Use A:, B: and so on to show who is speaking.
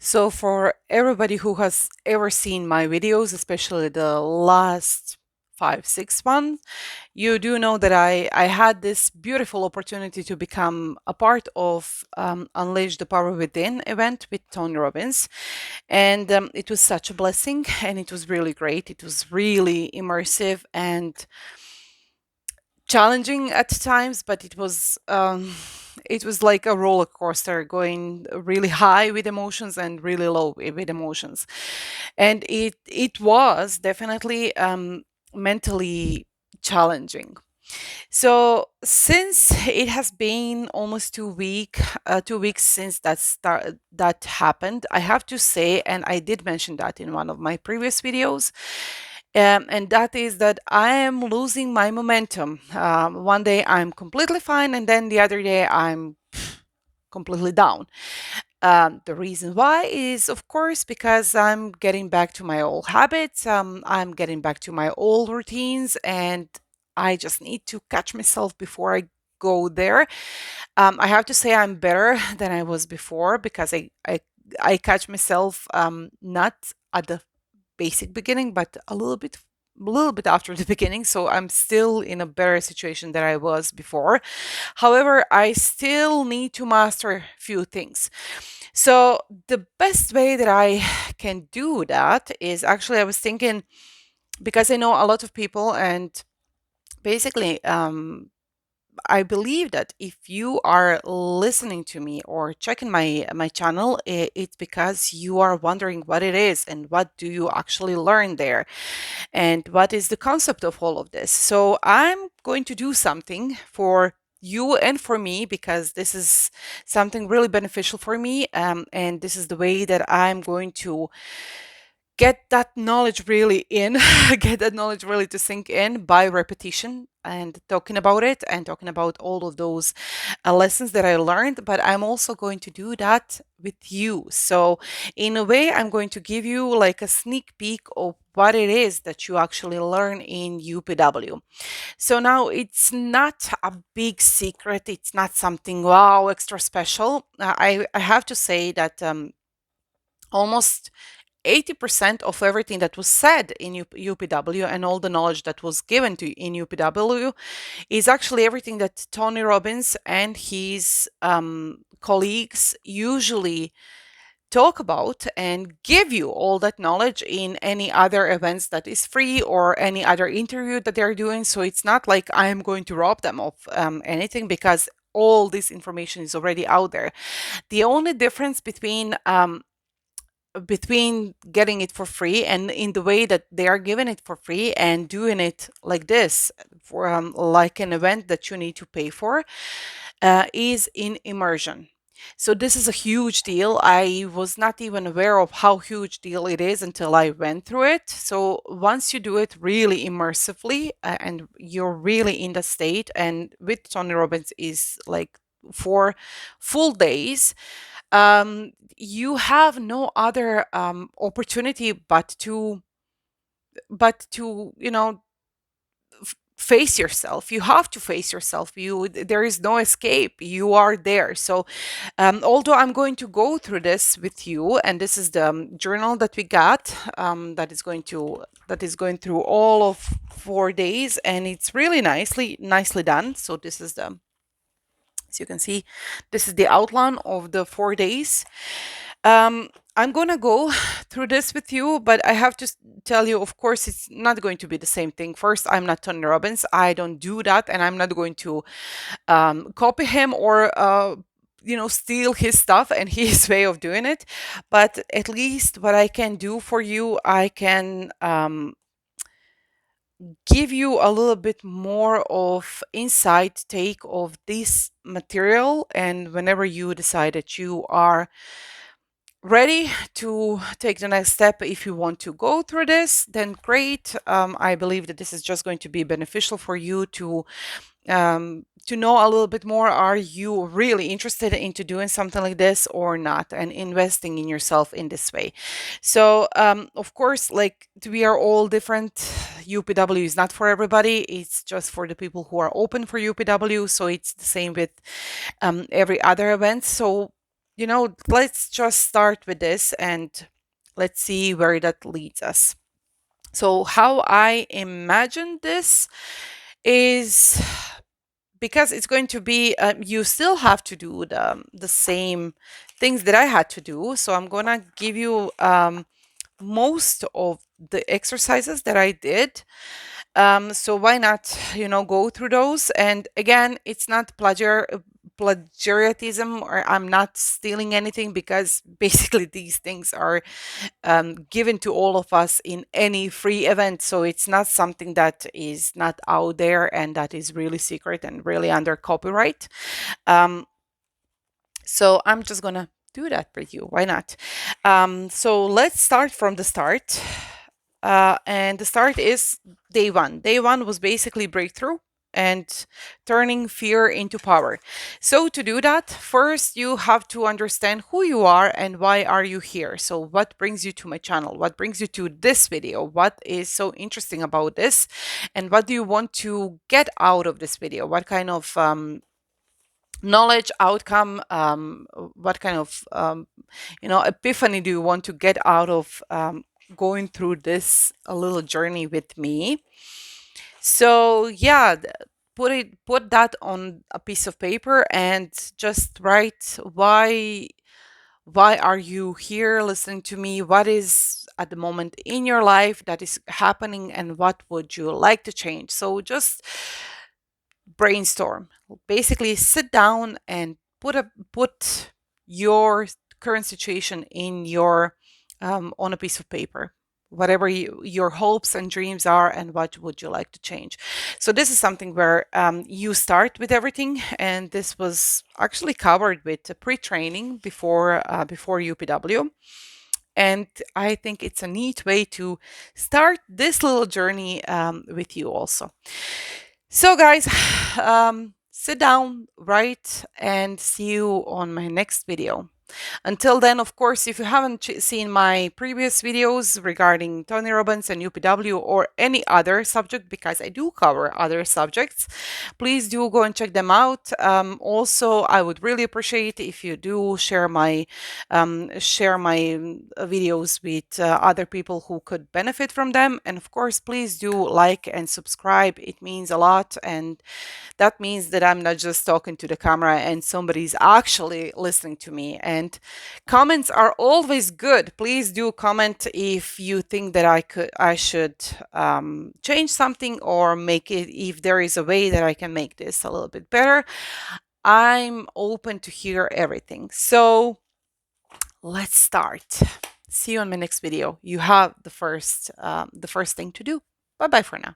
A: So for everybody who has ever seen my videos, especially the last 5, 6 months, you do know that I had this beautiful opportunity to become a part of Unleash the Power Within event with Tony Robbins. And it was such a blessing and it was really great. It was really immersive and challenging at times, but it was like a roller coaster going really high with emotions and really low with emotions. And it was definitely mentally challenging. So since it has been almost 2 weeks since that happened, I have to say, and I did mention that in one of my previous videos, and that is that I am losing my momentum. One day I'm completely fine, and then the other day I'm completely down. The reason why is, of course, because I'm getting back to my old habits. I'm getting back to my old routines, and I just need to catch myself before I go there. I have to say I'm better than I was before because I catch myself not at the basic beginning, but a little bit after the beginning. So I'm still in a better situation than I was before. However, I still need to master a few things. So the best way that I can do that is actually I was thinking, because I know a lot of people, and basically I believe that if you are listening to me or checking my channel, it's because you are wondering what it is and what do you actually learn there and what is the concept of all of this. So I'm going to do something for you and for me because this is something really beneficial for me, and this is the way that I'm going to get that knowledge really in, get that knowledge really to sink in by repetition and talking about it and talking about all of those lessons that I learned. But I'm also going to do that with you. So, in a way, I'm going to give you like a sneak peek of what it is that you actually learn in UPW. So, now it's not a big secret, it's not something wow, extra special. I have to say that almost 80% of everything that was said in UPW and all the knowledge that was given to in UPW is actually everything that Tony Robbins and his colleagues usually talk about and give you all that knowledge in any other events that is free or any other interview that they're doing. So it's not like I am going to rob them of anything because all this information is already out there. The only difference between getting it for free and in the way that they are giving it for free and doing it like this for like an event that you need to pay for is in immersion. So this is a huge deal. I was not even aware of how huge deal it is until I went through it. So once you do it really immersively and you're really in the state, and with Tony Robbins is like 4 full days, you have no other opportunity but to face yourself. You have to face yourself. There is no escape. You are there. So although I'm going to go through this with you, and this is the journal that we got, that is going through all of 4 days, and it's really nicely done. So this is the as you can see, this is the outline of the 4 days. I'm gonna go through this with you, but I have to tell you, of course, it's not going to be the same thing. First, I'm not Tony Robbins. I don't do that, and I'm not going to copy him or steal his stuff and his way of doing it. But at least what I can do for you, I can give you a little bit more of insight take of this material, and whenever you decide that you are ready to take the next step, if you want to go through this, then great. I believe that this is just going to be beneficial for you to know a little bit more. Are you really interested into doing something like this or not, and investing in yourself in this way? So of course, like, we are all different. UPW is not for everybody. It's just for the people who are open for UPW. So it's the same with every other event. So let's just start with this and let's see where that leads us. So, how I imagine this is because it's going to be, you still have to do the same things that I had to do. So, I'm going to give you most of the exercises that I did. So why not, go through those? And again, it's not plagiarism, or I'm not stealing anything, because basically these things are given to all of us in any free event. So it's not something that is not out there and that is really secret and really under copyright. Um, so I'm just gonna do that for you. Why not? So let's start from the start. And the start is day one. Day one was basically breakthrough and turning fear into power. So to do that, first you have to understand who you are and why are you here. So what brings you to my channel? What brings you to this video? What is so interesting about this? And what do you want to get out of this video? What kind of knowledge outcome, what kind of epiphany do you want to get out of going through this a little journey with me? So yeah, put that on a piece of paper and just write why are you here listening to me, what is at the moment in your life that is happening, and what would you like to change. So just brainstorm. Basically, sit down and put your current situation in your on a piece of paper. Whatever your hopes and dreams are, and what would you like to change. So this is something where you start with everything, and this was actually covered with pre-training before UPW. And I think it's a neat way to start this little journey with you also. So, guys, sit down, write, and see you on my next video. Until then, of course, if you haven't seen my previous videos regarding Tony Robbins and UPW or any other subject, because I do cover other subjects, please do go and check them out. Also, I would really appreciate if you do share my videos with other people who could benefit from them. And of course, please do like and subscribe. It means a lot, and that means that I'm not just talking to the camera and somebody's actually listening to me. And comments are always good. Please do comment if you think that I should change something or make it, if there is a way that I can make this a little bit better. I'm open to hear everything. So let's start. See you on my next video. You have the first thing to do. Bye bye for now.